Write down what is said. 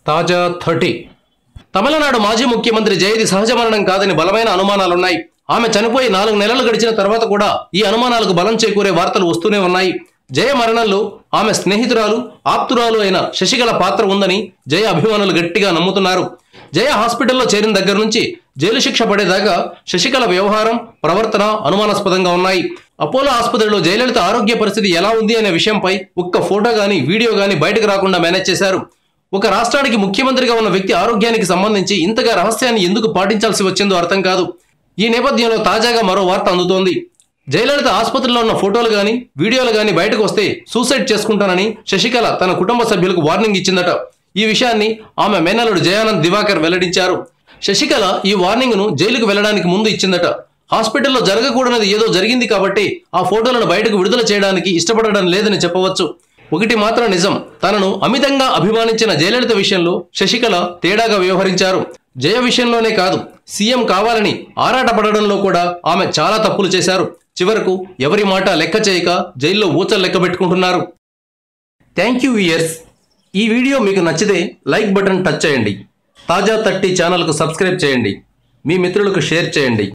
తాజా 30 తమిళనాడు మాజీ ముఖ్యమంత్రి జయది సహజ మరణం కాదని బలమైన అనుమానాలున్నాయి. ఆమె చనిపోయి 4 నెలలు గడిచిన తర్వాత కూడా ఈ అనుమానాలకు బలం చేకూరే వార్తలు వస్తూనే ఉన్నాయి. జయ మరణంలో ఆమె స్నేహితురాలు, ఆప్తురాలు అయిన శశికళ పాత్ర ఉందని జయ అభిమానులు గట్టిగా నమ్ముతున్నారు. జయ హాస్పిటల్లో చేరిన దగ్గర నుంచి జైలు శిక్ష పడేదాకా శశికళ వ్యవహారం, ప్రవర్తన అనుమానాస్పదంగా ఉన్నాయి. అపోలో ఆసుపత్రిలో జయలలిత ఆరోగ్య పరిస్థితి ఎలా ఉంది అనే విషయంపై ఒక్క ఫోటో గానీ వీడియో గానీ బయటకు రాకుండా మేనేజ్ చేశారు. ఒక రాష్ట్రానికి ముఖ్యమంత్రిగా ఉన్న వ్యక్తి ఆరోగ్యానికి సంబంధించి ఇంతగా రహస్యాన్ని ఎందుకు పాటించాల్సి వచ్చిందో అర్థం కాదు. ఈ నేపథ్యంలో తాజాగా మరో వార్త అందుతోంది. జయలలిత ఆసుపత్రిలో ఉన్న ఫోటోలు గానీ వీడియోలు గానీ బయటకు వస్తే సూసైడ్ చేసుకుంటానని శశికళ తన కుటుంబ సభ్యులకు వార్నింగ్ ఇచ్చిందట. ఈ విషయాన్ని ఆమె మేనల్లుడు జయానంద్ దివాకర్ వెల్లడించారు. శశికళ ఈ వార్నింగ్ ను జైలుకు వెళ్లడానికి ముందు ఇచ్చిందట. హాస్పిటల్లో జరగకూడనిది ఏదో జరిగింది కాబట్టి ఆ ఫోటోలను బయటకు విడుదల చేయడానికి ఇష్టపడడం లేదని చెప్పవచ్చు. ఒకటి మాత్రం నిజం, తనను అమితంగా అభిమానించిన జయలలిత విషయంలో శశికళ తేడాగా వ్యవహరించారు. జయ విషయంలోనే కాదు, సీఎం కావాలని ఆరాటపడడంలో కూడా ఆమె చాలా తప్పులు చేశారు. చివరకు ఎవరి మాట లెక్క చేయక జైల్లో ఊచలు లెక్క పెట్టుకుంటున్నారు. Thank you viewers. ఈ వీడియో మీకు నచ్చితే లైక్ బటన్ టచ్ చేయండి. తాజా 30 ఛానల్కు సబ్స్క్రైబ్ చేయండి. మీ మిత్రులకు షేర్ చేయండి.